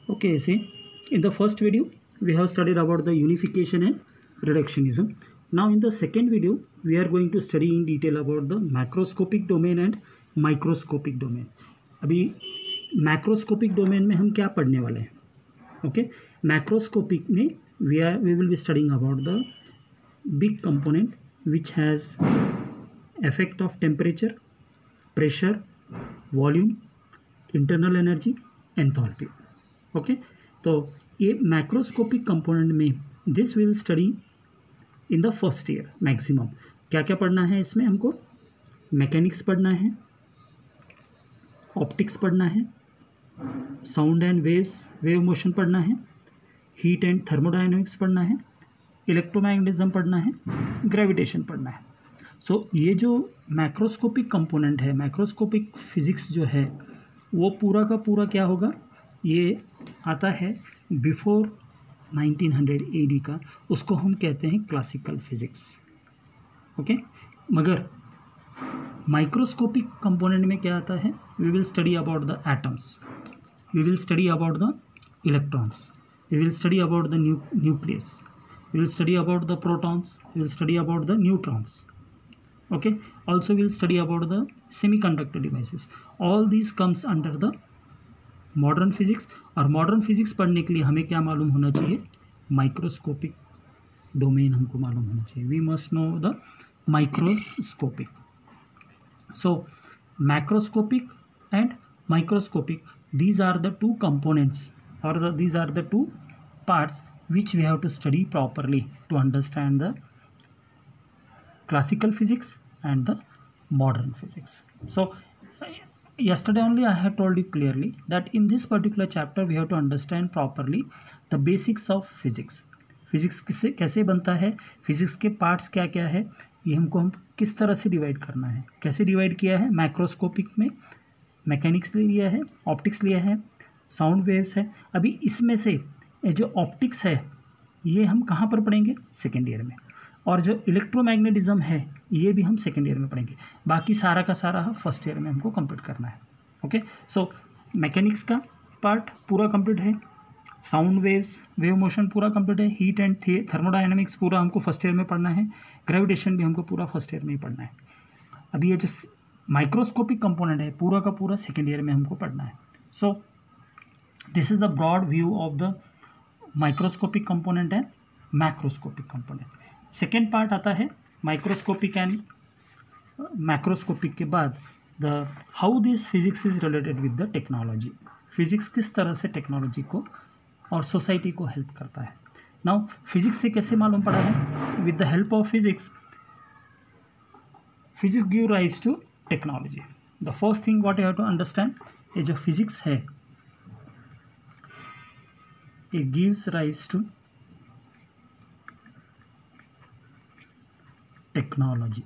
Okay, see, in the first video, we have studied about the unification and reductionism. Now, in the second video, we are going to study in detail about the macroscopic domain and microscopic domain. अभी macroscopic domain में हम क्या पढ़ने वाले हैं? Okay, macroscopic में we will be studying about the big component which has effect of temperature, pressure, volume, internal energy, enthalpy. Okay तो ये मैक्रोस्कोपिक कंपोनेंट में this will study in the first year maximum. क्या क्या पढ़ना है इसमें? हमको मैकेनिक्स पढ़ना है, ऑप्टिक्स पढ़ना है, साउंड एंड वेव मोशन पढ़ना है, हीट एंड थर्मोडायनेमिक्स पढ़ना है, इलेक्ट्रोमैग्नेटिज्म पढ़ना है, ग्रेविटेशन पढ़ना है. सो ये जो मैक्रोस्कोपिक कंपोनेंट है, मैक्रोस्कोपिक फिजिक्स जो है वो पूरा का पूरा क्या होगा? ये आता है बिफोर 1900 AD का, उसको हम कहते हैं क्लासिकल फिजिक्स. ओके, मगर माइक्रोस्कोपिक कंपोनेंट में क्या आता है? We will study about the atoms, we will study about the electrons, we will study about the nucleus, we will study about the protons, we will study about the neutrons. Okay, also we'll study about the semiconductor devices. All these comes under the modern physics. और modern physics पढ़ने के लिए हमें क्या मालूम होना चाहिए? Microscopic domain हमको मालूम होना चाहिए. We must know the microscopic. So macroscopic and microscopic, these are the two components, or these are the two parts which we have to study properly to understand the classical physics and the modern physics. So yesterday only I have told you clearly that in this particular chapter we have to understand properly the basics of physics. Physics कैसे बनता है, physics के parts क्या क्या है, ये हम किस तरह से डिवाइड करना है, कैसे डिवाइड किया है. मैक्रोस्कोपिक में मैकेनिक्स लिया है, ऑप्टिक्स लिया है, साउंड वेव्स है. अभी इसमें से जो ऑप्टिक्स है ये हम कहाँ पर पढ़ेंगे? सेकेंड ईयर में. और जो इलेक्ट्रोमैग्नेटिज्म है ये भी हम सेकेंड ईयर में पढ़ेंगे. बाकी सारा का सारा फर्स्ट ईयर में हमको कंप्लीट करना है. ओके, सो मैकेनिक्स का पार्ट पूरा कंप्लीट है, साउंड वेव्स, वेव मोशन पूरा कंप्लीट है, हीट एंड थर्मोडायनेमिक्स पूरा हमको फर्स्ट ईयर में पढ़ना है, ग्रेविटेशन भी हमको पूरा फर्स्ट ईयर में ही पढ़ना है. अभी ये जो माइक्रोस्कोपिक कंपोनेंट है पूरा का पूरा सेकेंड ईयर में हमको पढ़ना है. So this is the broad view of the microscopic component and macroscopic component. Second part आता है माइक्रोस्कोपिक एंड मैक्रोस्कोपिक के बाद the how this physics is related with the technology. Physics किस तरह से टेक्नोलॉजी को और सोसाइटी को हेल्प करता है. नाउ फिजिक्स से कैसे मालूम पड़ा है? With the help of physics, physics give rise to technology. The first thing what you have to understand, ये जो फिजिक्स है ये गिव्स राइज टू टेक्नोलॉजी.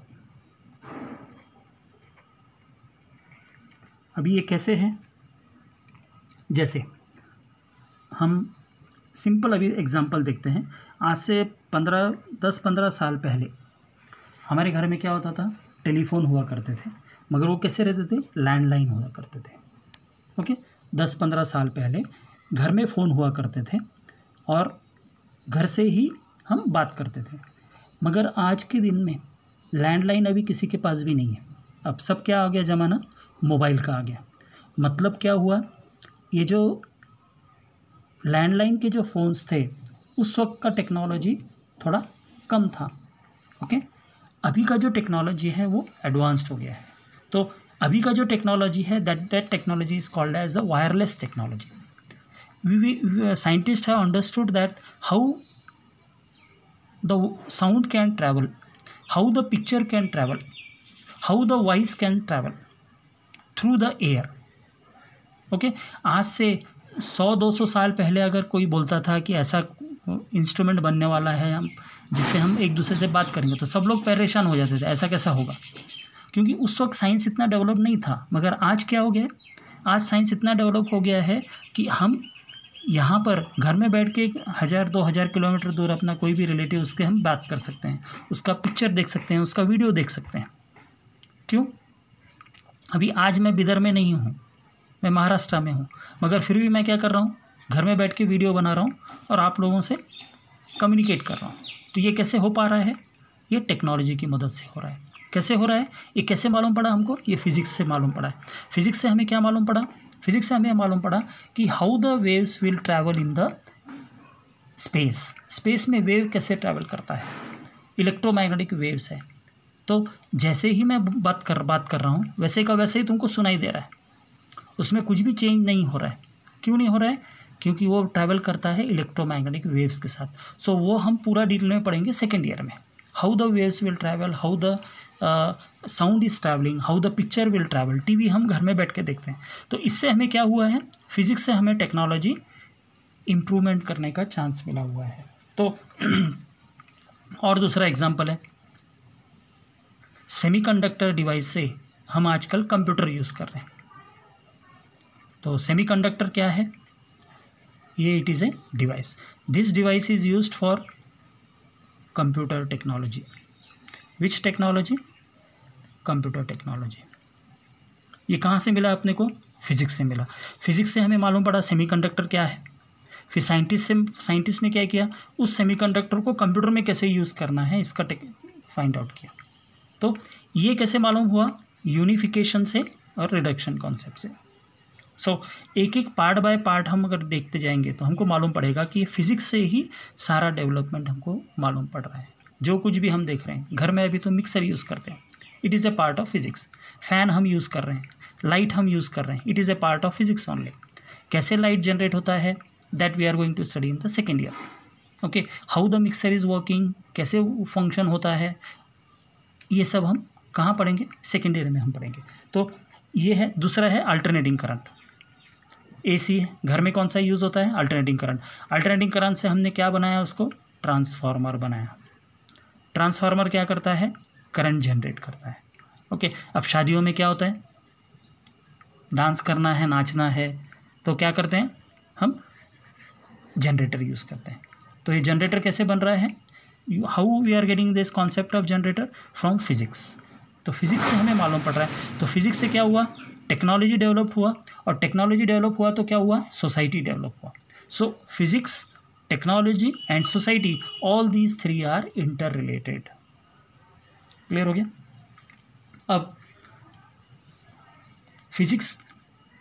अभी ये कैसे है? जैसे हम सिंपल अभी एग्जांपल देखते हैं. आज से 10-15 साल पहले हमारे घर में क्या होता था? टेलीफोन हुआ करते थे, मगर वो कैसे रहते थे? लैंडलाइन हुआ करते थे. ओके, 10-15 साल पहले घर में फ़ोन हुआ करते थे और घर से ही हम बात करते थे. मगर आज के दिन में लैंडलाइन अभी किसी के पास भी नहीं है. अब सब क्या आ गया? ज़माना मोबाइल का आ गया. मतलब क्या हुआ? ये जो लैंडलाइन के जो फ़ोन्स थे उस वक्त का टेक्नोलॉजी थोड़ा कम था. ओके, अभी का जो टेक्नोलॉजी है वो एडवांस्ड हो गया है. तो अभी का जो टेक्नोलॉजी है that technology is called as the wireless technology. Scientists have understood that how the sound can travel, how the picture can travel, how the voice can travel through the air. Okay, आज से 100-200 साल पहले अगर कोई बोलता था कि ऐसा इंस्ट्रूमेंट बनने वाला है हम जिससे हम एक दूसरे से बात करेंगे, तो सब लोग परेशान हो जाते थे, ऐसा कैसा होगा? क्योंकि उस वक्त साइंस इतना डेवलप नहीं था. मगर आज क्या हो गया? आज साइंस इतना डेवलप हो गया है कि हम यहाँ पर घर में बैठ के 1000-2000 किलोमीटर दूर अपना कोई भी रिलेटिव उसके हम बात कर सकते हैं, उसका पिक्चर देख सकते हैं, उसका वीडियो देख सकते हैं. क्यों? अभी आज मैं बिदर में नहीं हूँ, मैं महाराष्ट्र में हूँ, मगर फिर भी मैं क्या कर रहा हूँ? घर में बैठ के वीडियो बना रहा हूँ और आप लोगों से कम्युनिकेट कर रहा हूँ। तो ये कैसे हो पा रहा है? ये टेक्नोलॉजी की मदद से हो रहा है। कैसे हो रहा है? ये कैसे मालूम पड़ा हमको? ये फिजिक्स से मालूम पड़ा है। फिजिक्स से हमें क्या मालूम पड़ा? फिजिक्स से हमें मालूम पड़ा कि how the waves will travel in the space में वेव कैसे ट्रैवल करता है। इलेक्ट्रोमैग्नेटिक वेव्स है। तो जैसे ही मैं बात कर रहा हूँ वैसे का वैसे ही तुमको सुनाई दे रहा है, उसमें कुछ भी चेंज नहीं हो रहा है। क्यों नहीं हो रहा है? क्योंकि वो ट्रैवल करता है इलेक्ट्रोमैग्नेटिक वेव्स के साथ। सो वो हम पूरा डिटेल में पढ़ेंगे सेकेंड ईयर में, how the waves will travel, how the sound is travelling, how the picture will travel. TV हम घर में बैठ के देखते हैं। तो इससे हमें क्या हुआ है? फिजिक्स से हमें टेक्नोलॉजी इम्प्रूवमेंट करने का चांस मिला हुआ है। तो और दूसरा एग्जांपल है, सेमीकंडक्टर डिवाइस से हम आजकल कंप्यूटर यूज़ कर रहे हैं। तो सेमीकंडक्टर क्या है? ये it is a device. This device is used for computer technology. Which technology? Computer technology. ये कहाँ से मिला अपने को? फिजिक्स से मिला। फिजिक्स से हमें मालूम पड़ा सेमीकंडक्टर क्या है। फिर साइंटिस्ट ने क्या किया? उस सेमीकंडक्टर को कंप्यूटर में कैसे यूज़ करना है इसका फाइंड आउट किया। तो ये कैसे मालूम हुआ? यूनिफिकेशन से और रिडक्शन कॉन्सेप्ट से। सो एक एक पार्ट बाय पार्ट हम अगर देखते जाएंगे तो हमको मालूम पड़ेगा कि फिजिक्स से ही सारा डेवलपमेंट हमको मालूम पड़ रहा है। जो कुछ भी हम देख रहे हैं, घर में अभी तो मिक्सर यूज़ करते हैं, it is a part of physics. Fan हम यूज़ कर रहे हैं, लाइट हम यूज़ कर रहे हैं, it is a part of physics only. कैसे लाइट जनरेट होता है, that we are going to study in the second year. Okay, how the mixer is working, कैसे फंक्शन होता है, ये सब हम कहाँ पढ़ेंगे? सेकेंड ईयर में हम पढ़ेंगे। तो ये है। दूसरा है अल्टरनेटिंग करंट। एसी है, घर में कौन सा यूज़ होता है? Alternating current. अल्टरनेटिंग करंट से हमने क्या बनाया? उसको ट्रांसफार्मर बनाया। ट्रांसफार्मर क्या करता है? करंट जनरेट करता है। ओके, अब शादियों में क्या होता है? डांस करना है, नाचना है, तो क्या करते हैं? हम जनरेटर यूज़ करते हैं। तो ये जनरेटर कैसे बन रहा है? How we are getting this concept of generator? From physics. तो फिजिक्स से हमें मालूम पड़ रहा है। तो फिजिक्स से क्या हुआ? टेक्नोलॉजी डेवलप हुआ, और टेक्नोलॉजी डेवलप हुआ तो क्या हुआ? सोसाइटी डेवलप हुआ। So physics, technology and society, all these three are inter related. Clear हो गया? अब physics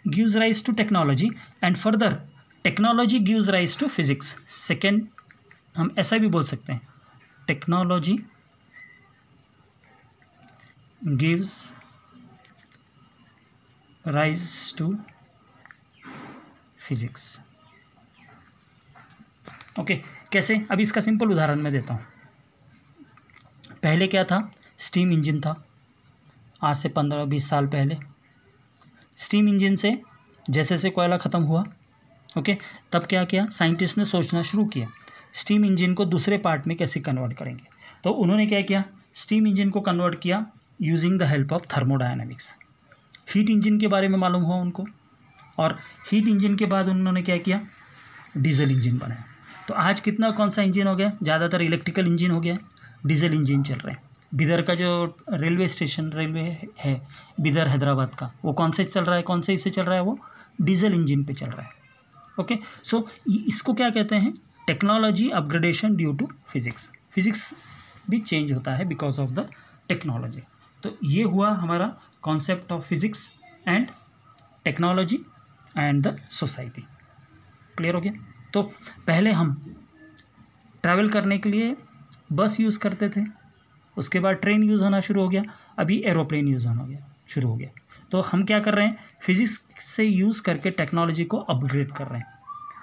gives rise to technology and further technology gives rise to physics. Second, हम ऐसा भी बोल सकते हैं, technology gives rise to physics. Okay, कैसे? अभी इसका सिंपल उदाहरण मैं देता हूँ। पहले क्या था? स्टीम इंजन था। आज से 15-20 साल पहले स्टीम इंजन से जैसे जैसे कोयला ख़त्म हुआ, ओके, तब क्या किया? साइंटिस्ट ने सोचना शुरू किया स्टीम इंजन को दूसरे पार्ट में कैसे कन्वर्ट करेंगे। तो उन्होंने क्या किया? स्टीम इंजन को कन्वर्ट किया using the help of thermodynamics. Heat engine के बारे में मालूम हुआ उनको, और हीट इंजन के बाद उन्होंने क्या किया? डीजल इंजन बनाया। तो आज कितना कौन सा इंजन हो गया? ज़्यादातर इलेक्ट्रिकल इंजन हो गया, डीजल इंजन चल रहे हैं। बिदर का जो रेलवे है बिदर हैदराबाद का, वो कौन से चल रहा है? कौन से इससे चल रहा है? वो डीजल इंजन पे चल रहा है। ओके, सो इसको क्या कहते हैं? Technology upgradation due to physics. Physics भी चेंज होता है बिकॉज ऑफ द टेक्नोलॉजी। तो ये हुआ हमारा concept of physics and technology and the society. Clear हो गया? तो पहले हम ट्रैवल करने के लिए बस यूज़ करते थे, उसके बाद ट्रेन यूज़ होना शुरू हो गया, अभी एरोप्लेन यूज़ होना शुरू हो गया। तो हम क्या कर रहे हैं? फिजिक्स से यूज़ करके टेक्नोलॉजी को अपग्रेड कर रहे हैं,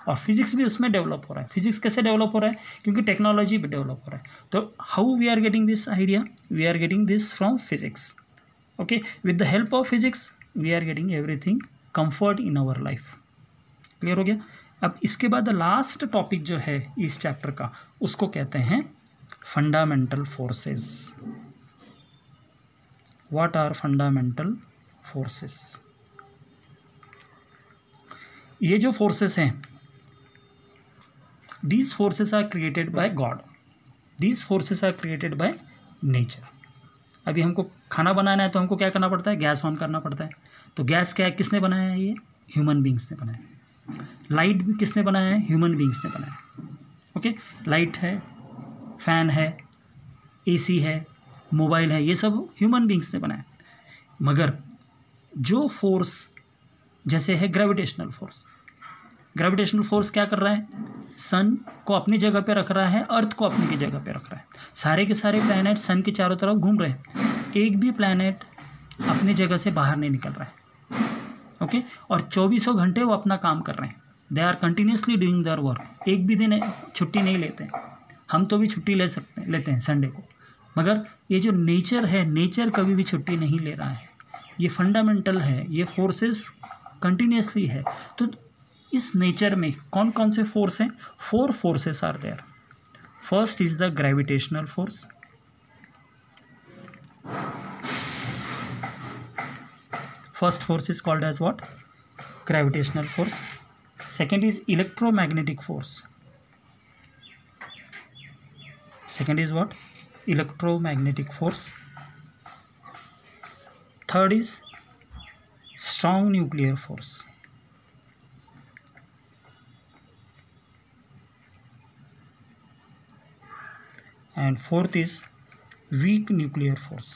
और फिजिक्स भी उसमें डेवलप हो रहा है। फिजिक्स कैसे डेवलप हो रहा है? क्योंकि टेक्नोलॉजी भी डेवलप हो रहा है। तो how we are getting this idea? We are getting this from physics. Okay, with the help of physics we are getting everything comfort in our life. Clear हो गया? अब इसके बाद लास्ट टॉपिक जो है इस चैप्टर का, उसको कहते हैं fundamental forces. What are fundamental forces? ये जो फोर्सेस हैं, these forces are created by God, these forces are created by nature. अभी हमको खाना बनाना है तो हमको क्या करना पड़ता है? गैस ऑन करना पड़ता है। तो गैस क्या है? किसने बनाया है? ये ह्यूमन बींग्स ने बनाया है। लाइट भी किसने बनाया है? ह्यूमन बींग्स ने बनाया है। ओके, लाइट है, फैन है, एसी है, मोबाइल है, ये सब ह्यूमन बींग्स ने बनाया। मगर जो फोर्स जैसे है ग्रेविटेशनल फोर्स, ग्रेविटेशनल फोर्स क्या कर रहा है? सन को अपनी जगह पे रख रहा है, अर्थ को अपनी की जगह पे रख रहा है। सारे के सारे प्लैनेट सन के चारों तरफ घूम रहे हैं, एक भी प्लैनेट अपनी जगह से बाहर नहीं निकल रहा है। ओके, और 24 घंटे वो अपना काम कर रहे हैं। They are continuously doing their work. एक भी दिन छुट्टी नहीं लेते। हम तो भी छुट्टी लेते हैं संडे को, मगर ये जो नेचर है, नेचर कभी भी छुट्टी नहीं ले रहा है। ये फंडामेंटल है, ये फोर्सेस कंटिन्यूसली है। तो इस नेचर में कौन कौन से फोर्स हैं? 4 forces are there. First is the gravitational force, first force is called as what? Gravitational force. Second is electromagnetic force. Second is what? Electromagnetic force. Third is strong nuclear force. And fourth is weak nuclear force.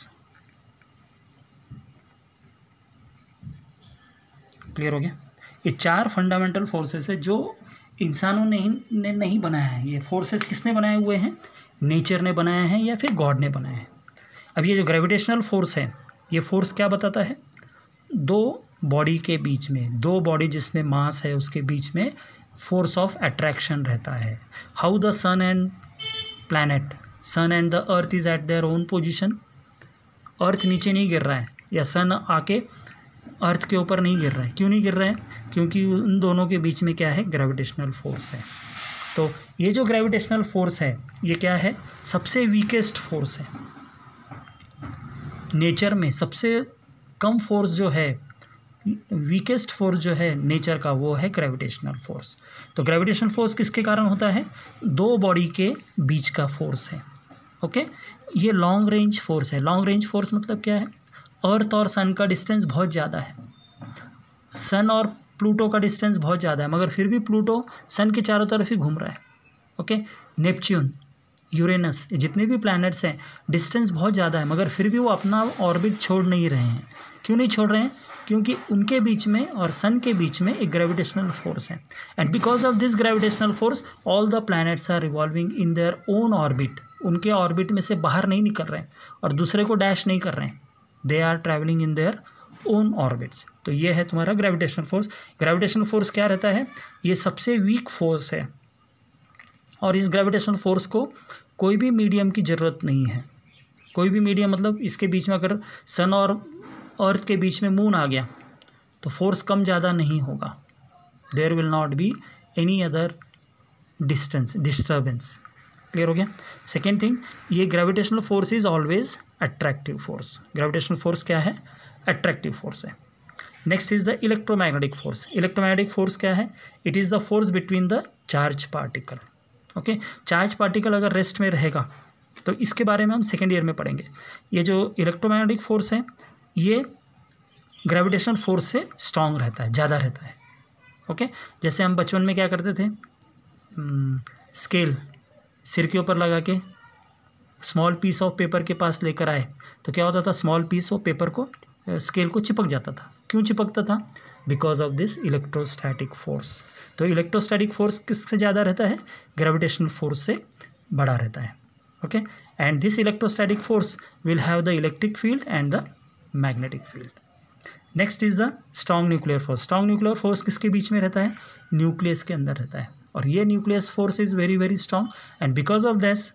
Clear हो गया? ये 4 fundamental forces है जो इंसानों ने नहीं बनाया है। ये फोर्सेस किसने बनाए हुए हैं? नेचर ने बनाया है या फिर गॉड ने बनाया है। अब ये जो ग्रेविटेशनल फोर्स है, ये फोर्स क्या बताता है? 2 बॉडी के बीच में, 2 बॉडी जिसमें मास है उसके बीच में फोर्स ऑफ अट्रैक्शन रहता है। How the sun and planet, sun and the earth is at their own position. Earth नीचे नहीं गिर रहा है या सन आके अर्थ के ऊपर नहीं गिर रहा है। क्यों नहीं गिर रहा है? क्योंकि उन दोनों के बीच में क्या है? ग्रेविटेशनल फोर्स है। तो ये जो ग्रेविटेशनल फोर्स है, ये क्या है? सबसे वीकेस्ट फोर्स है। नेचर में सबसे कम फोर्स जो है, वीकेस्ट फोर्स जो है नेचर का, वो है ग्रेविटेशनल फोर्स। तो ग्रेविटेशनल फोर्स किसके कारण होता है? 2 बॉडी के बीच का फोर्स है। ओके, ये लॉन्ग रेंज फोर्स है। लॉन्ग रेंज फोर्स मतलब क्या है? अर्थ और सन का डिस्टेंस बहुत ज़्यादा है, सन और प्लूटो का डिस्टेंस बहुत ज़्यादा है, मगर फिर भी प्लूटो सन के चारों तरफ ही घूम रहा है। ओके, नेपच्यून, यूरेनस, जितने भी प्लैनेट्स हैं, डिस्टेंस बहुत ज़्यादा है, मगर फिर भी वो अपना ऑर्बिट छोड़ नहीं रहे हैं। क्यों नहीं छोड़ रहे हैं? क्योंकि उनके बीच में और सन के बीच में एक ग्रेविटेशनल फोर्स है। And because of this gravitational force all the planets are revolving in their own orbit. उनके ऑर्बिट में से बाहर नहीं निकल रहे हैं और दूसरे को डैश नहीं कर रहे हैं। They are travelling in their own orbits. तो ये है तुम्हारा ग्रेविटेशनल फोर्स। ग्रेविटेशनल फोर्स क्या रहता है? ये सबसे वीक फोर्स है और इस ग्रेविटेशनल फोर्स को कोई भी मीडियम की ज़रूरत नहीं है। कोई भी मीडियम मतलब इसके बीच में अगर सन और अर्थ के बीच में मून आ गया तो फोर्स कम ज़्यादा नहीं होगा। There will not be any other disturbance. Clear हो गया? सेकेंड थिंग, ये gravitational force is always attractive force. Gravitational force क्या है? अट्रैक्टिव फोर्स है। Next is the electromagnetic force. Electromagnetic force क्या है? It is the force between the charge particle. Okay, charge particle अगर rest में रहेगा तो इसके बारे में हम सेकेंड ईयर में पढ़ेंगे। ये जो इलेक्ट्रोमैग्नेटिक फोर्स है, ये ग्रेविटेशनल फोर्स से स्ट्रॉन्ग रहता है, ज़्यादा रहता है। ओके, जैसे हम बचपन में क्या करते थे? स्केल सिर के ऊपर लगा के स्मॉल पीस ऑफ पेपर के पास लेकर आए तो क्या होता था? स्मॉल पीस ऑफ पेपर को स्केल को चिपक जाता था। क्यों चिपकता था? Because of this electrostatic force. तो इलेक्ट्रोस्टैटिक फोर्स किससे ज़्यादा रहता है? ग्रेविटेशनल फोर्स से बड़ा रहता है। Okay, and this electrostatic force will have the electric field and the magnetic field. Next is the strong nuclear force. Strong nuclear force किसके बीच में रहता है? न्यूक्लियस के अंदर रहता है और ये nucleus force is very very strong and because of this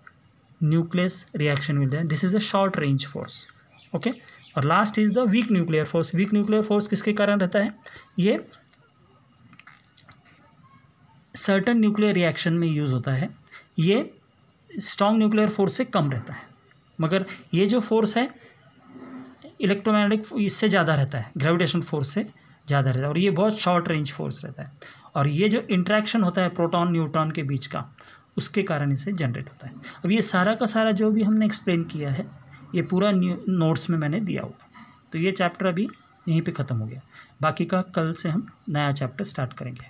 nucleus reaction will there. This is a short range force. Okay, और last is the weak nuclear force. Weak nuclear force किसके कारण रहता है? ये सर्टन न्यूक्लियर रिएक्शन में use होता है। ये स्ट्रॉन्ग न्यूक्लियर फोर्स से कम रहता है, मगर ये जो फोर्स है इलेक्ट्रोमैग्नेटिक इससे ज़्यादा रहता है, ग्रेविटेशन फोर्स से ज़्यादा रहता है और ये बहुत शॉर्ट रेंज फोर्स रहता है। और ये जो इंट्रैक्शन होता है प्रोटॉन न्यूट्रॉन के बीच का, उसके कारण इसे जनरेट होता है। अब ये सारा का सारा जो भी हमने एक्सप्लेन किया है, ये पूरा नोट्स में मैंने दिया हुआ। तो ये चैप्टर अभी यहीं पे ख़त्म हो गया। बाकी का कल से हम नया चैप्टर स्टार्ट करेंगे।